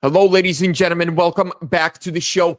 Hello, ladies and gentlemen. Welcome back to the show.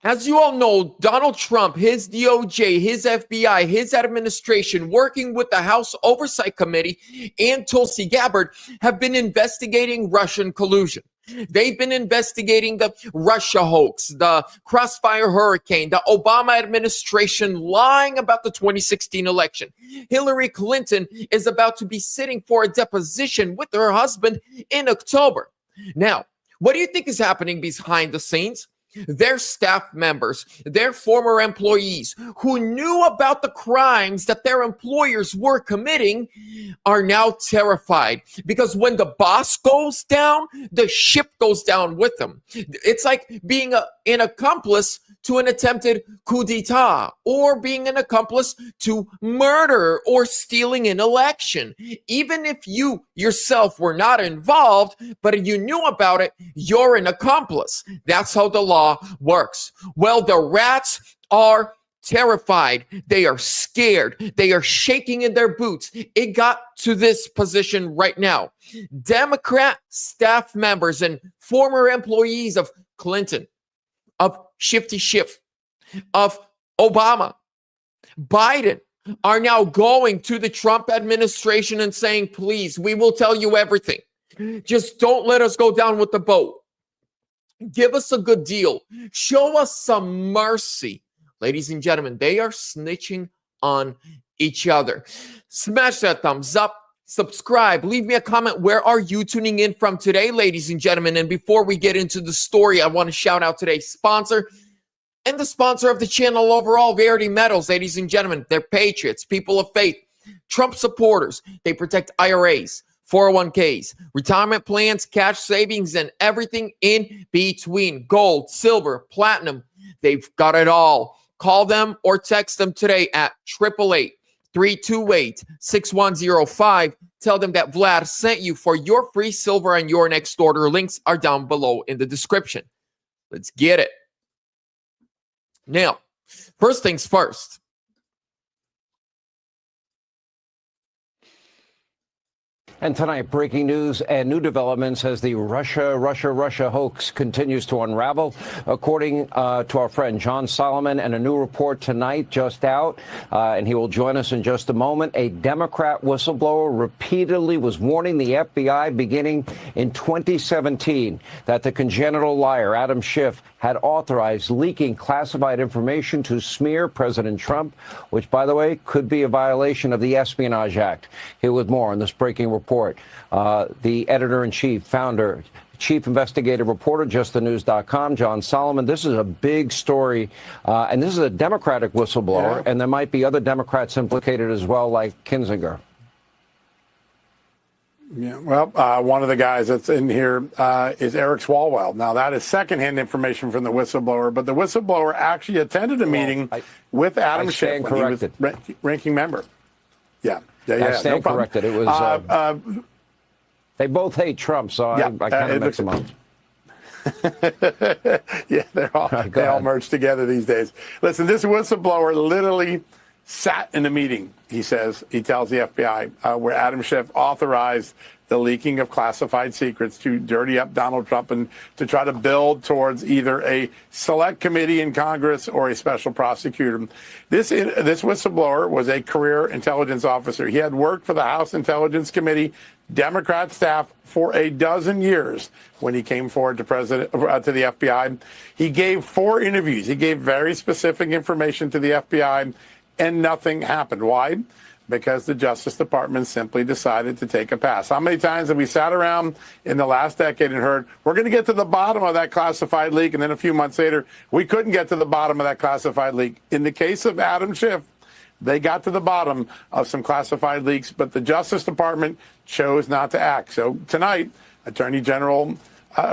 As you all know, Donald Trump, his DOJ, his FBI, his administration, working with the House Oversight Committee and Tulsi Gabbard, have been investigating Russian collusion. They've been investigating the Russia hoax, the Crossfire Hurricane, the Obama administration lying about the 2016 election. Hillary Clinton is about to be sitting for a deposition with her husband in October. Now, what do you think is happening behind the scenes? Their staff members, their former employees who knew about the crimes that their employers were committing are now terrified because when the boss goes down, the ship goes down with them. It's like being an accomplice to an attempted coup d'etat or being an accomplice to murder or stealing an election. Even if you yourself were not involved, but you knew about it, you're an accomplice. That's how the law works. Well, the rats are terrified. They are scared. They are shaking in their boots. It got to this position right now. Democrat staff members and former employees of Clinton, of Shifty Schiff, of Obama, Biden are now going to the Trump administration and saying, please, we will tell you everything. Just don't let us go down with the boat. Give us a good deal. Show us some mercy. Ladies and gentlemen, they are snitching on each other. Smash that thumbs up. Subscribe. Leave me a comment. Where are you tuning in from today, ladies and gentlemen? And before we get into the story, I want to shout out today's sponsor and the sponsor of the channel overall, Verity Metals, ladies and gentlemen. They're patriots, people of faith, Trump supporters. They protect IRAs, 401ks, retirement plans, cash savings, and everything in between. Gold, silver, platinum. They've got it all. Call them or text them today at 888-328-6105. Tell them that Vlad sent you for your free silver and your next order. Links are down below in the description. Let's get it. Now, first things first. And tonight, breaking news and new developments as the Russia hoax continues to unravel. According to our friend John Solomon, and a new report tonight just out, and he will join us in just a moment, a Democrat whistleblower repeatedly was warning the FBI beginning in 2017 that the congenital liar, Adam Schiff, had authorized leaking classified information to smear President Trump, which, by the way, could be a violation of the Espionage Act. Here with more on this breaking report, the editor-in-chief, founder, chief investigative reporter, justthenews.com, John Solomon. This is a big story, and this is a Democratic whistleblower, and there might be other Democrats implicated as well, like Kinzinger. Yeah, well, one of the guys that's in here is Eric Swalwell. Now, that is secondhand information from the whistleblower, but the whistleblower actually attended a meeting with Adam Schiff when he was ranking member. Yeah. I stand corrected. It was. They both hate Trump, so I kind of mix them up. Yeah, they all merge together these days. Listen, this whistleblower literally sat in a meeting, he tells the FBI, where Adam Schiff authorized the leaking of classified secrets to dirty up Donald Trump and to try to build towards either a select committee in Congress or a special prosecutor. This whistleblower was a career intelligence officer. He had worked for the House Intelligence Committee, Democrat staff for a dozen years when he came forward to the FBI. He gave 4 interviews. He gave very specific information to the FBI, and nothing happened. Why? Because the Justice Department simply decided to take a pass. How many times have we sat around in the last decade and heard, we're going to get to the bottom of that classified leak, and then a few months later, we couldn't get to the bottom of that classified leak. In the case of Adam Schiff, they got to the bottom of some classified leaks, but the Justice Department chose not to act. So tonight,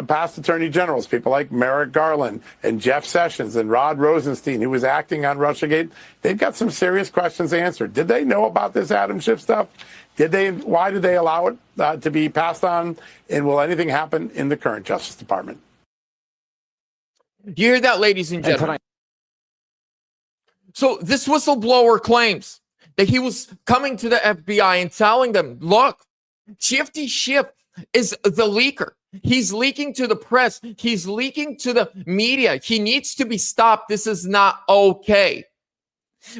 past attorney generals, people like Merrick Garland and Jeff Sessions and Rod Rosenstein, who was acting on Russiagate, they've got some serious questions answered. Did they know about this Adam Schiff stuff? Why did they allow it to be passed on? And will anything happen in the current Justice Department? You hear that, ladies and gentlemen? So this whistleblower claims that he was coming to the FBI and telling them, look, Shifty Schiff is the leaker. He's leaking to the press. He's leaking to the media. He needs to be stopped. This is not okay.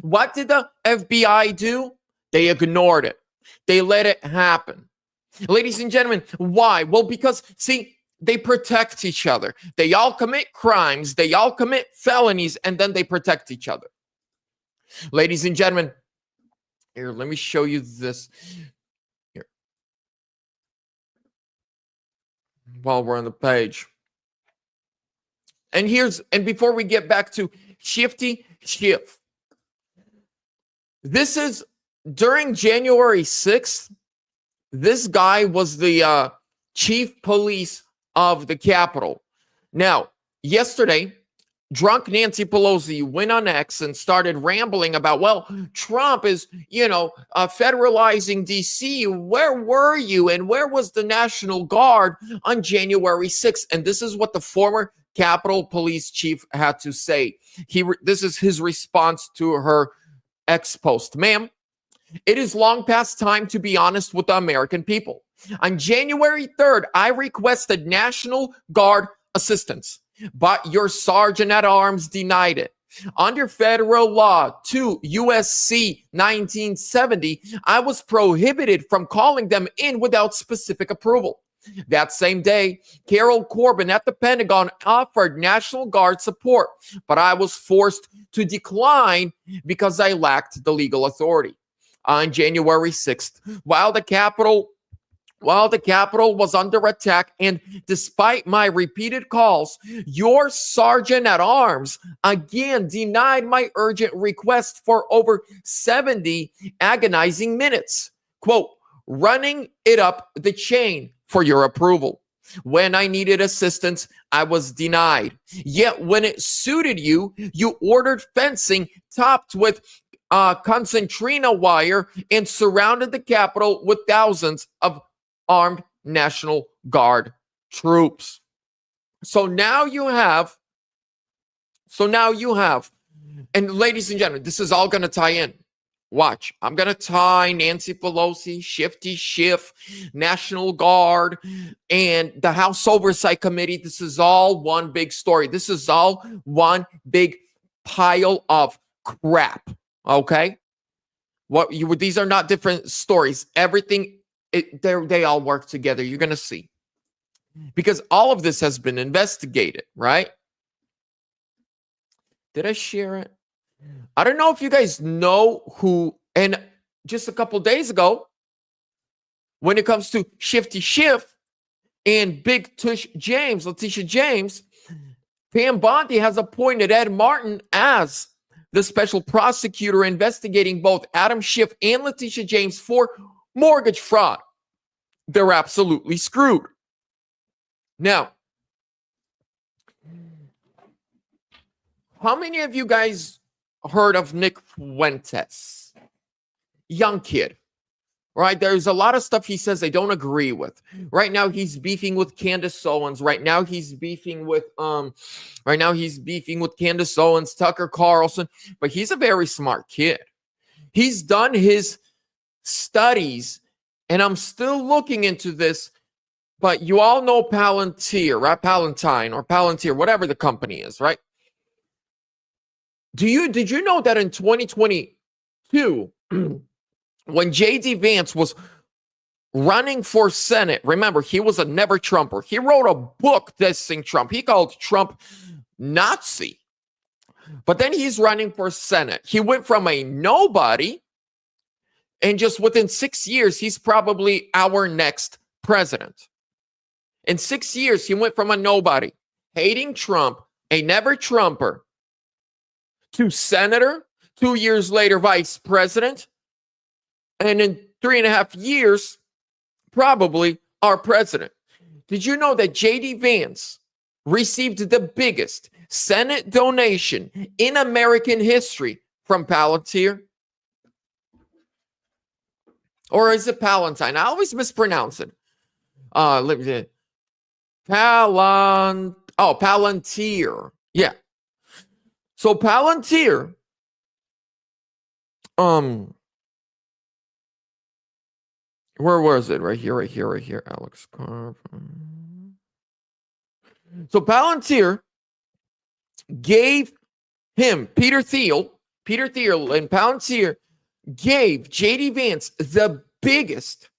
What did the FBI do? They ignored it. They let it happen. Ladies and gentlemen, why? Well, because, see, they protect each other. They all commit crimes. They all commit felonies, and then they protect each other. Ladies and gentlemen, here, let me show you this. Here. While we're on the page. And before we get back to Shifty Schiff, this is during January 6th. This guy was the chief police of the Capitol. Now, yesterday, drunk Nancy Pelosi went on X and started rambling about, well, Trump is, federalizing D.C. Where were you? And where was the National Guard on January 6th? And this is what the former Capitol Police chief had to say. This is his response to her X post. Ma'am, it is long past time to be honest with the American people. On January 3rd, I requested National Guard assistance, but your sergeant at arms denied it. Under federal law 2 USC 1970, I was prohibited from calling them in without specific approval. That same day, Carol Corbin at the Pentagon offered National Guard support, but I was forced to decline because I lacked the legal authority. On January 6th, while the Capitol was under attack, and despite my repeated calls, your sergeant at arms again denied my urgent request for over 70 agonizing minutes. Quote, running it up the chain for your approval. When I needed assistance, I was denied. Yet when it suited you, you ordered fencing topped with concertina wire and surrounded the Capitol with thousands of armed National Guard troops. So now you have, and ladies and gentlemen, this is all going to tie in. Watch, I'm going to tie Nancy Pelosi, Shifty Schiff, National Guard, and the House Oversight Committee. This is all one big story. This is all one big pile of crap. Okay, these are not different stories. Everything, they all work together. You're gonna see, because all of this has been investigated, right? Did I share it? I don't know if you guys know who. And just a couple days ago, when it comes to Shifty Schiff and Big Tush James, Letitia James, Pam Bondi has appointed Ed Martin as the special prosecutor investigating both Adam Schiff and Letitia James for mortgage fraud. They're absolutely screwed. Now, how many of you guys heard of Nick Fuentes? Young kid, right? There's a lot of stuff he says I don't agree with. Right now, he's beefing with Candace Owens. Right now, he's beefing with Candace Owens, Tucker Carlson. But he's a very smart kid. He's done his studies, and I'm still looking into this. But you all know Palantir, right? Palantir, whatever the company is, right? Did you know that in 2022, when J.D. Vance was running for Senate, remember, he was a never Trumper. He wrote a book dissing Trump. He called Trump Nazi. But then he's running for Senate. He went from a nobody, and just within 6 years, he's probably our next president. In 6 years, he went from a nobody, hating Trump, a never Trumper, to senator, 2 years later, vice president, and in 3.5 years, probably our president. Did you know that J.D. Vance received the biggest Senate donation in American history from Palantir? Or is it Palatine? I always mispronounce it. Palantir. Yeah. So Palantir, where was it? Right here. Alex Carr. So Palantir gave him, Peter Thiel and Palantir gave J.D. Vance the biggest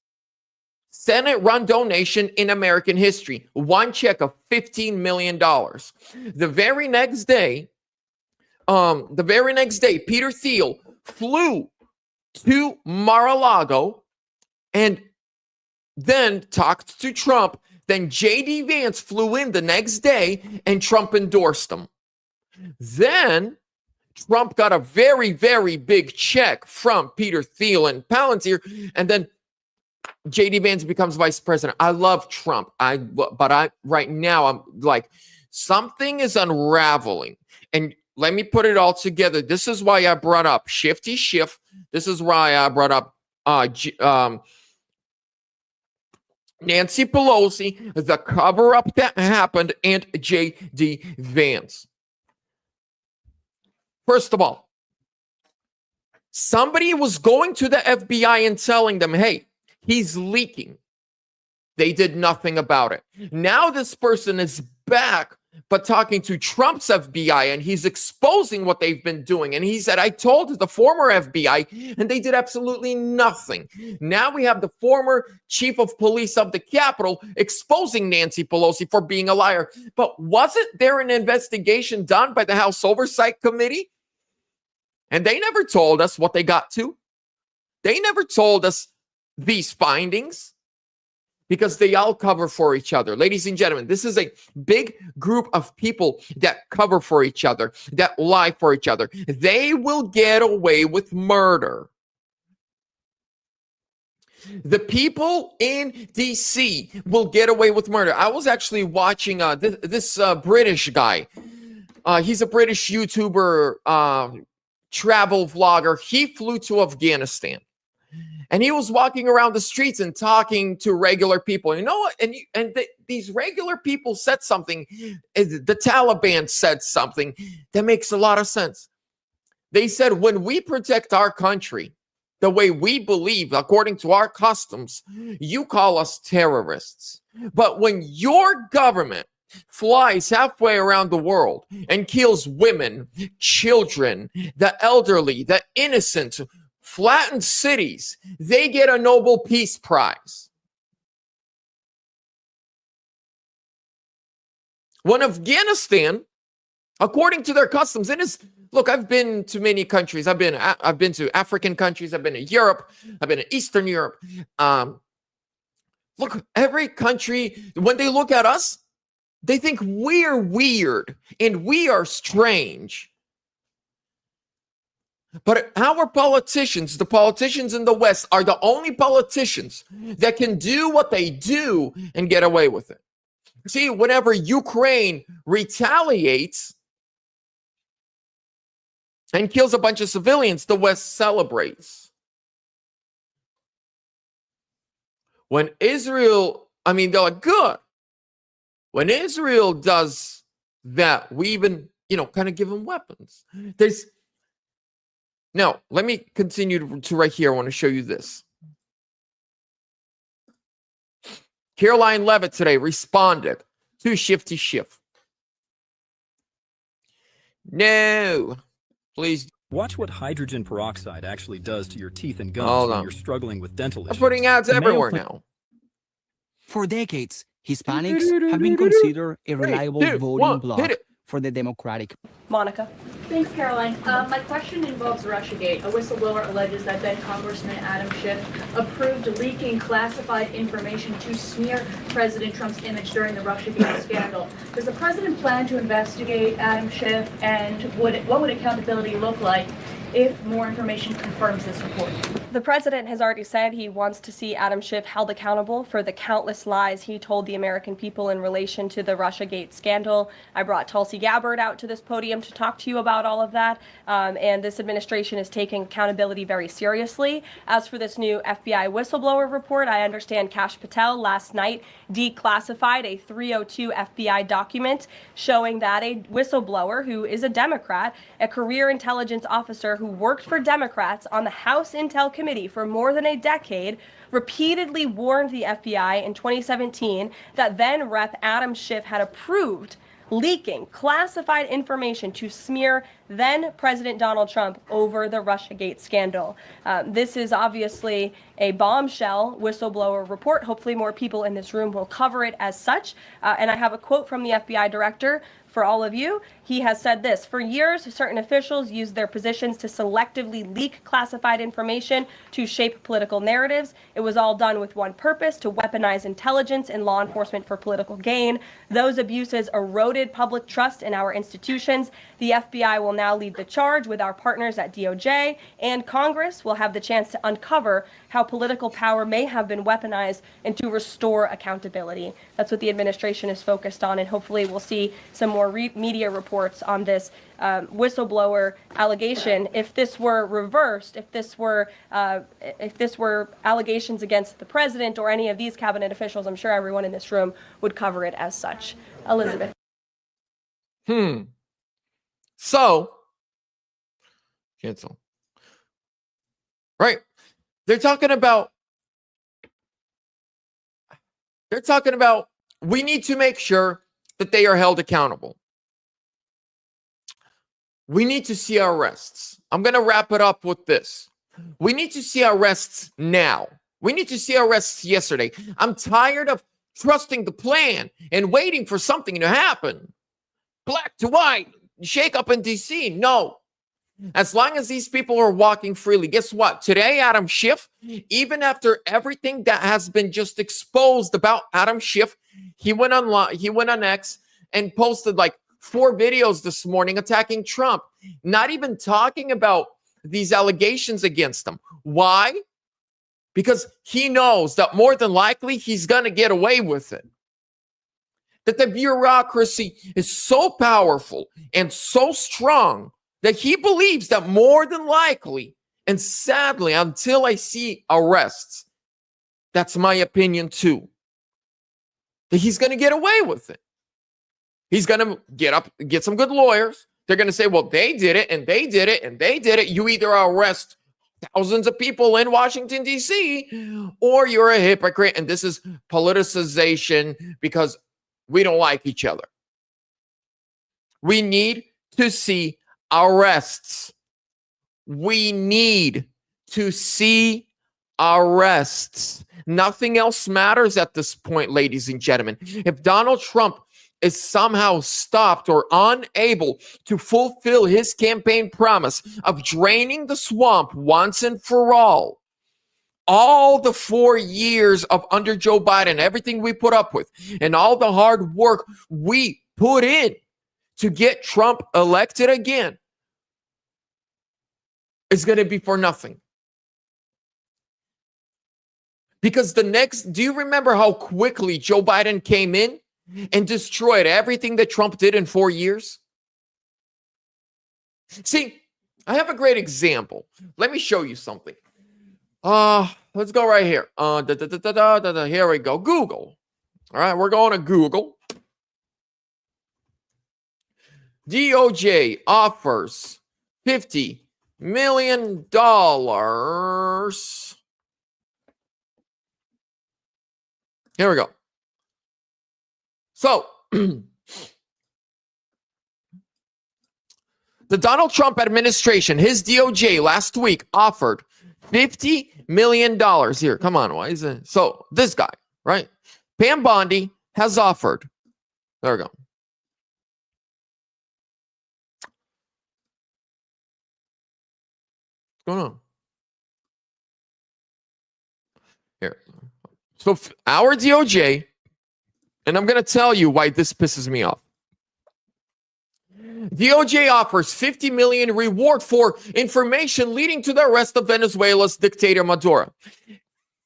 Senate-run donation in American history. One check of $15 million. The very next day, Peter Thiel flew to Mar-a-Lago and then talked to Trump. Then J.D. Vance flew in the next day and Trump endorsed him. Then Trump got a very, very big check from Peter Thiel and Palantir, and then J.D. Vance becomes vice president. I love Trump. But right now I'm like, something is unraveling. And let me put it all together. This is why I brought up Shifty Schiff. This is why I brought up Nancy Pelosi, the cover-up that happened, and J.D. Vance. First of all, somebody was going to the FBI and telling them, hey, he's leaking. They did nothing about it. Now this person is back, but talking to Trump's FBI, and he's exposing what they've been doing. And he said, I told the former FBI, and they did absolutely nothing. Now we have the former chief of police of the Capitol exposing Nancy Pelosi for being a liar. But wasn't there an investigation done by the House Oversight Committee? And they never told us what they got to. They never told us these findings, because they all cover for each other. Ladies and gentlemen, this is a big group of people that cover for each other, that lie for each other. They will get away with murder. The people in D.C. will get away with murder. I was actually watching this British guy. He's a British YouTuber, travel vlogger. He flew to Afghanistan. And he was walking around the streets and talking to regular people. You know what? These regular people said something. The Taliban said something that makes a lot of sense. They said, when we protect our country the way we believe, according to our customs, you call us terrorists. But when your government flies halfway around the world and kills women, children, the elderly, the innocent, flattened cities, they get a Nobel Peace Prize. When Afghanistan, according to their customs, it is, look, I've been to many countries. I've been to African countries. I've been to Europe. I've been to Eastern Europe. Look, every country, when they look at us, they think we're weird and we are strange. But our politicians, the politicians in the West, are the only politicians that can do what they do and get away with it. See, whenever Ukraine retaliates and kills a bunch of civilians, the West celebrates. When Israel, they're like, good. When Israel does that, we even, kind of give them weapons. Now, let me continue to right here. I want to show you this. Caroline Levitt today responded to Shifty Schiff. No, please. Watch what hydrogen peroxide actually does to your teeth and gums when you're struggling with dental issues. I'm putting ads everywhere now. For decades, Hispanics have been considered a reliable voting bloc for the Democratic. Monica. Thanks, Caroline. My question involves Russiagate. A whistleblower alleges that then Congressman Adam Schiff approved leaking classified information to smear President Trump's image during the Russiagate scandal. Does the president plan to investigate Adam Schiff, and what would accountability look like if more information confirms this report? The president has already said he wants to see Adam Schiff held accountable for the countless lies he told the American people in relation to the Russiagate scandal. I brought Tulsi Gabbard out to this podium to talk to you about all of that, and this administration is taking accountability very seriously. As for this new FBI whistleblower report, I understand Kash Patel last night declassified a 302 FBI document showing that a whistleblower who is a Democrat, a career intelligence officer who worked for Democrats on the House Intel Committee, committee for more than a decade repeatedly warned the FBI in 2017 that then Rep. Adam Schiff had approved leaking classified information to smear then President Donald Trump over the Russiagate scandal. This is obviously a bombshell whistleblower report. Hopefully more people in this room will cover it as such. And I have a quote from the FBI director for all of you. He has said this: "For years, certain officials used their positions to selectively leak classified information to shape political narratives. It was all done with one purpose: to weaponize intelligence and law enforcement for political gain. Those abuses eroded public trust in our institutions. The FBI will now lead the charge with our partners at DOJ, and Congress will have the chance to uncover how political power may have been weaponized and to restore accountability." That's what the administration is focused on, and hopefully we'll see some more media reports on this whistleblower allegation. If this were reversed, if this were allegations against the president or any of these cabinet officials, I'm sure everyone in this room would cover it as such. Elizabeth. So, cancel. Right. They're talking about we need to make sure that they are held accountable. We need to see arrests. I'm going to wrap it up with this. We need to see arrests now. We need to see arrests yesterday. I'm tired of trusting the plan and waiting for something to happen. Black to white, shake up in DC. No. As long as these people are walking freely, guess what? Today, Adam Schiff, even after everything that has been just exposed about Adam Schiff, he went on X and posted like 4 videos this morning attacking Trump, not even talking about these allegations against him. Why? Because he knows that more than likely he's going to get away with it. That the bureaucracy is so powerful and so strong that he believes that more than likely, and sadly, until I see arrests, that's my opinion too, that he's going to get away with it. He's going to get some good lawyers. They're going to say, well, they did it, and they did it, and they did it. You either arrest thousands of people in Washington, D.C., or you're a hypocrite, and this is politicization because we don't like each other. We need to see arrests. We need to see arrests. Nothing else matters at this point, ladies and gentlemen. If Donald Trump is somehow stopped or unable to fulfill his campaign promise of draining the swamp once and for all the 4 years of under Joe Biden, everything we put up with, and all the hard work we put in to get Trump elected again, is going to be for nothing. Because do you remember how quickly Joe Biden came in and destroyed everything that Trump did in 4 years? See, I have a great example. Let me show you something. Let's go right here. Here we go. Google. All right, we're going to Google. DOJ offers $50 million. Here we go. So, the Donald Trump administration, his DOJ last week offered $50 million. Here, come on. Why is it? So, this guy, right? Pam Bondi has offered. There we go. What's going on? Here. So, our DOJ, and I'm going to tell you why this pisses me off. DOJ offers $50 million reward for information leading to the arrest of Venezuela's dictator Maduro.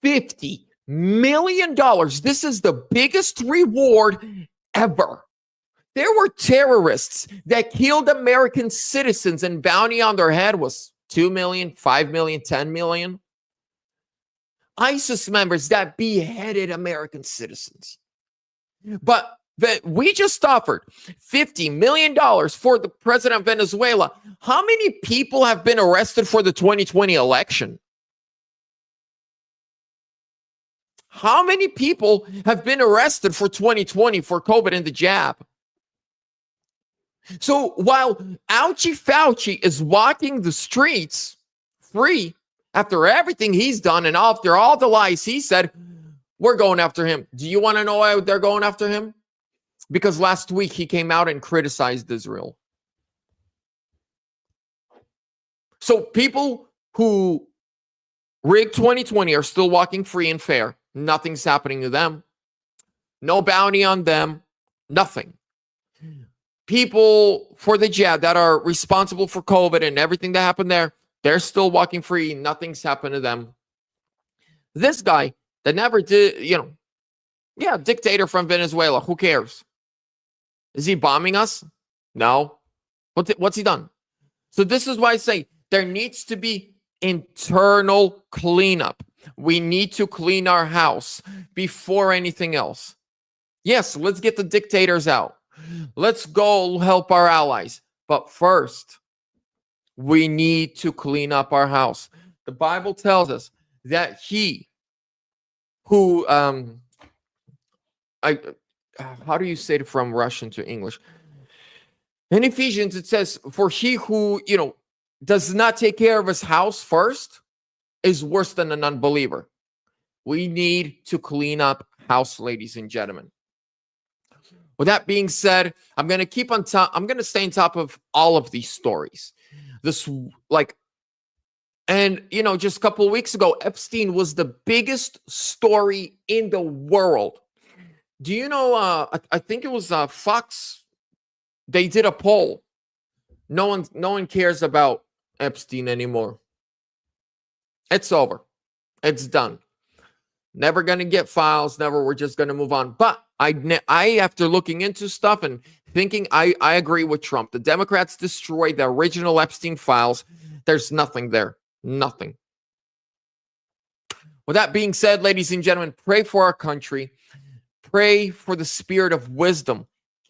$50 million. This is the biggest reward ever. There were terrorists that killed American citizens, and bounty on their head was $2 million, $5 million, $10 million. ISIS members that beheaded American citizens. But we just offered $50 million for the president of Venezuela. How many people have been arrested for the 2020 election? How many people have been arrested for 2020 for COVID and the jab? So while Ouchie Fauci is walking the streets free after everything he's done and after all the lies he said, we're going after him. Do you want to know why they're going after him? Because last week he came out and criticized Israel. So people who rigged 2020 are still walking free and fair. Nothing's happening to them. No bounty on them. Nothing. People for the jab that are responsible for COVID and everything that happened there, they're still walking free. Nothing's happened to them. This guy that never did, dictator from Venezuela. Who cares? Is he bombing us? No. What's he done? So this is why I say there needs to be internal cleanup. We need to clean our house before anything else. Yes, let's get the dictators out. Let's go help our allies. But first, we need to clean up our house. The Bible tells us that he who, how do you say it from Russian to English? In Ephesians, it says, for he who, does not take care of his house first is worse than an unbeliever. We need to clean up house, ladies and gentlemen. With that being said, I'm going to stay on top of all of these stories. Just a couple of weeks ago, Epstein was the biggest story in the world. Do you know, I think it was Fox, they did a poll. No one cares about Epstein anymore. It's over. It's done. Never going to get files. Never. We're just going to move on. But I, after looking into stuff and thinking, I agree with Trump. The Democrats destroyed the original Epstein files. There's nothing there. Nothing. With that being said, ladies and gentlemen, pray for our country. Pray for the spirit of wisdom,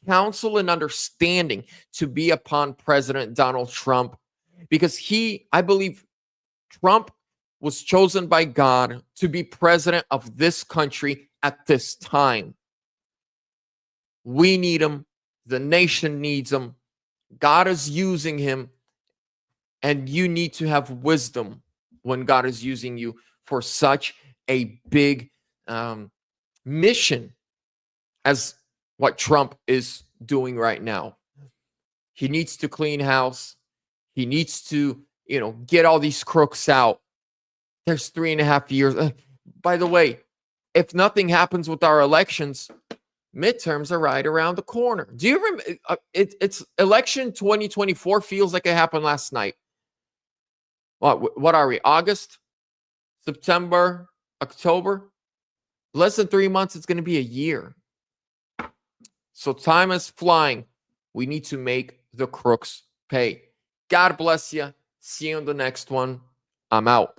counsel, and understanding to be upon President Donald Trump. Because I believe Trump was chosen by God to be president of this country at this time. We need him. The nation needs him. God is using him. And you need to have wisdom when God is using you for such a big mission as what Trump is doing right now. He needs to clean house. He needs to, get all these crooks out. There's 3.5 years. By the way, if nothing happens with our elections, midterms are right around the corner. Do you remember? It's election 2024 feels like it happened last night. What are we? August, September, October? Less than 3 months, it's going to be a year. So time is flying. We need to make the crooks pay. God bless you. See you on the next one. I'm out.